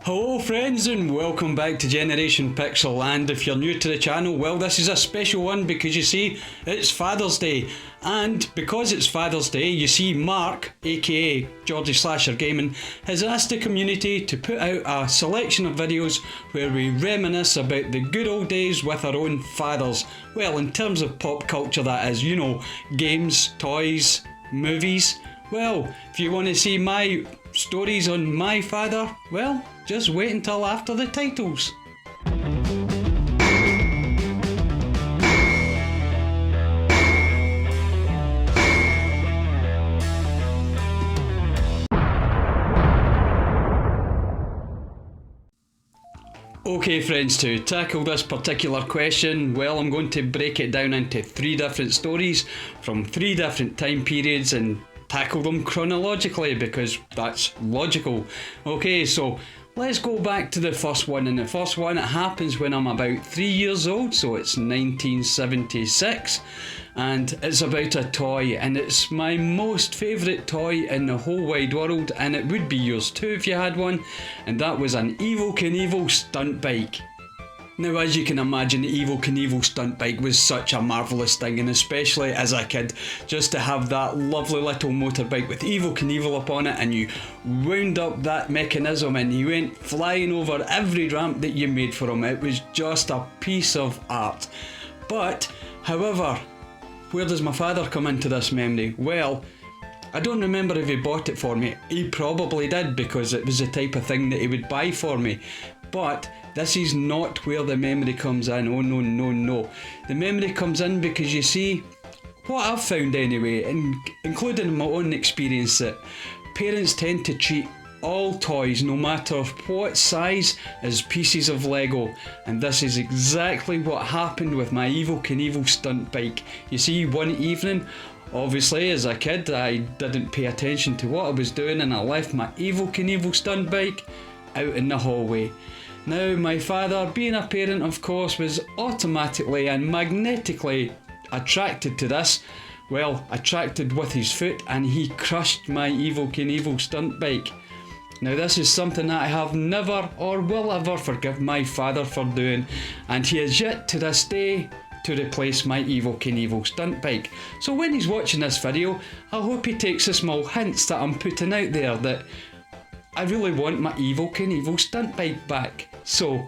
Hello friends and welcome back to Generation Pixel, and if you're new to the channel, well, this is a special one because you see it's Father's Day, and because it's Father's Day, you see Mark, aka Georgie Slasher Gaming, has asked the community to put out a selection of videos where we reminisce about the good old days with our own fathers. Well, in terms of pop culture, that is, you know, games, toys, movies. Well, if you want to see my stories on my father, well, just wait until after the titles. Okay friends, to tackle this particular question, well, I'm going to break it down into 3 different stories from 3 different time periods and tackle them chronologically because that's logical. Okay, so let's go back to the first one, and the first one, it happens when I'm about 3 years old, so it's 1976, and it's about a toy, and it's my most favourite toy in the whole wide world, and it would be yours too if you had one, and that was an Evel Knievel stunt bike. Now, as you can imagine, the Evel Knievel stunt bike was such a marvellous thing, and especially as a kid, just to have that lovely little motorbike with Evel Knievel upon it, and you wound up that mechanism and he went flying over every ramp that you made for him. It was just a piece of art. But, however, where does my father come into this memory? Well, I don't remember if he bought it for me. He probably did, because it was the type of thing that he would buy for me. But this is not where the memory comes in. Oh no, no, no. The memory comes in because you see, what I've found anyway, including my own experience, that parents tend to treat all toys, no matter what size, as pieces of Lego, and this is exactly what happened with my Evel Knievel stunt bike. You see, one evening, obviously as a kid, I didn't pay attention to what I was doing, and I left my Evel Knievel stunt bike out in the hallway. Now, my father, being a parent of course, was automatically and magnetically attracted to this. Well, attracted with his foot, and he crushed my Evel Knievel stunt bike. Now, this is something that I have never or will ever forgive my father for doing, and he has yet to this day to replace my Evel Knievel stunt bike. So when he's watching this video, I hope he takes the small hints that I'm putting out there that I really want my Evel Knievel stunt bike back. So,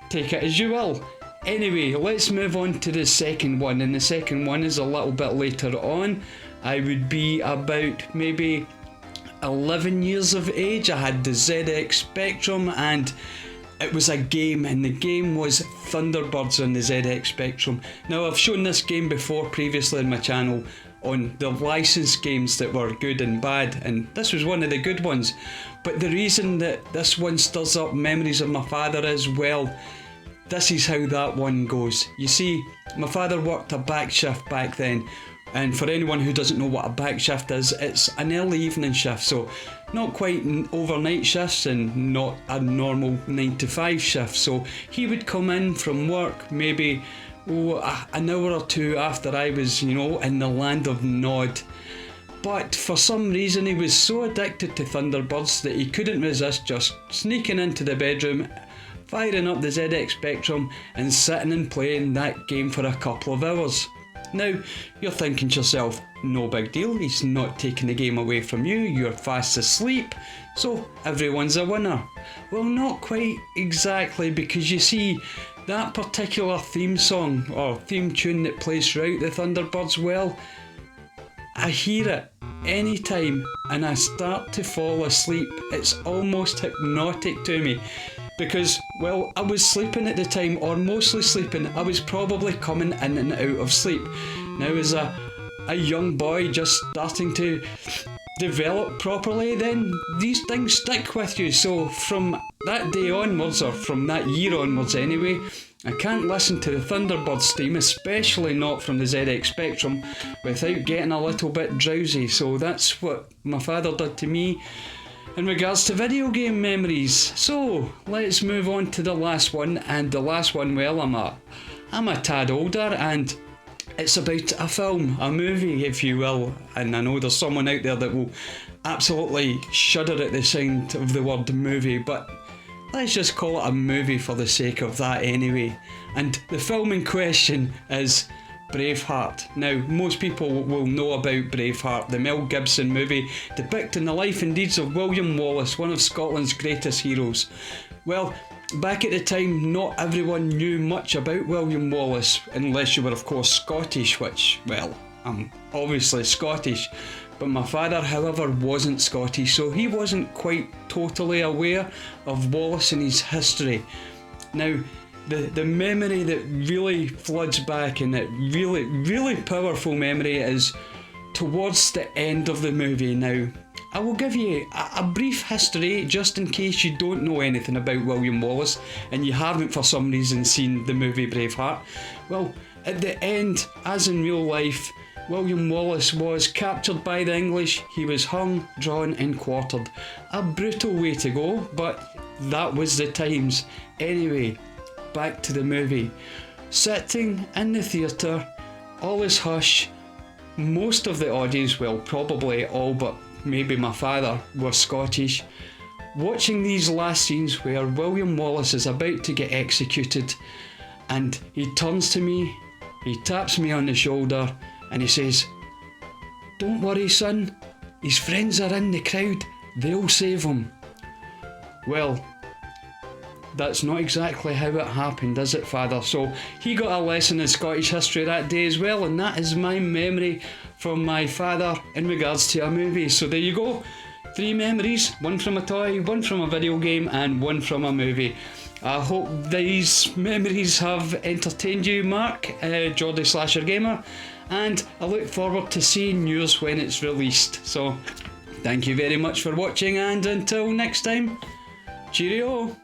take it as you will. Anyway, let's move on to the second one, and the second one is a little bit later on. I would be about maybe 11 years of age. I had the ZX Spectrum, and it was a game, and the game was Thunderbirds on the ZX Spectrum. Now, I've shown this game before previously on my channel on the licensed games that were good and bad, and this was one of the good ones. But the reason that this one stirs up memories of my father is, well, this is how that one goes. You see, my father worked a back shift back then, and for anyone who doesn't know what a back shift is, it's an early evening shift, so not quite overnight shifts and not a normal 9 to 5 shift. So he would come in from work maybe an hour or 2 after I was, you know, in the land of Nod. But for some reason he was so addicted to Thunderbirds that he couldn't resist just sneaking into the bedroom, firing up the ZX Spectrum and sitting and playing that game for a couple of hours. Now, you're thinking to yourself, no big deal, he's not taking the game away from you, you're fast asleep, so everyone's a winner. Well, not quite exactly, because you see, that particular theme song or theme tune that plays throughout the Thunderbirds, well, I hear it anytime and I start to fall asleep. It's almost hypnotic to me because, well, I was sleeping at the time, or mostly sleeping. I was probably coming in and out of sleep. Now, as a young boy just starting to develop properly, then these things stick with you. So from that day onwards, or from that year onwards anyway, I can't listen to the Thunderbirds theme, especially not from the ZX Spectrum, without getting a little bit drowsy. So that's what my father did to me in regards to video game memories. So let's move on to the last one, and the last one, well, I'm a tad older, and it's about a film, a movie if you will, and I know there's someone out there that will absolutely shudder at the sound of the word movie, but let's just call it a movie for the sake of that anyway. And the film in question is Braveheart. Now, most people will know about Braveheart, the Mel Gibson movie depicting the life and deeds of William Wallace, one of Scotland's greatest heroes. Well, back at the time, not everyone knew much about William Wallace, unless you were of course Scottish, which, well, I'm obviously Scottish. But my father, however, wasn't Scottish, so he wasn't quite totally aware of Wallace and his history. Now, the memory that really floods back, and that really powerful memory, is towards the end of the movie. Now, I will give you a brief history just in case you don't know anything about William Wallace and you haven't for some reason seen the movie Braveheart. Well, at the end, as in real life, William Wallace was captured by the English. He was hung, drawn and quartered. A brutal way to go, but that was the times. Anyway, back to the movie. Sitting in the theatre, all is hush. Most of the audience, well, probably all but maybe my father, were Scottish. Watching these last scenes where William Wallace is about to get executed, and he turns to me, he taps me on the shoulder, and he says, "Don't worry, son, his friends are in the crowd, they'll save him." Well, that's not exactly how it happened, is it, Father? So he got a lesson in Scottish history that day as well, and that is my memory from my father in regards to a movie. So there you go, 3 memories, one from a toy, one from a video game, and one from a movie. I hope these memories have entertained you, Mark, Geordie Slasher Gamer, and I look forward to seeing yours when it's released. So thank you very much for watching, and until next time, cheerio.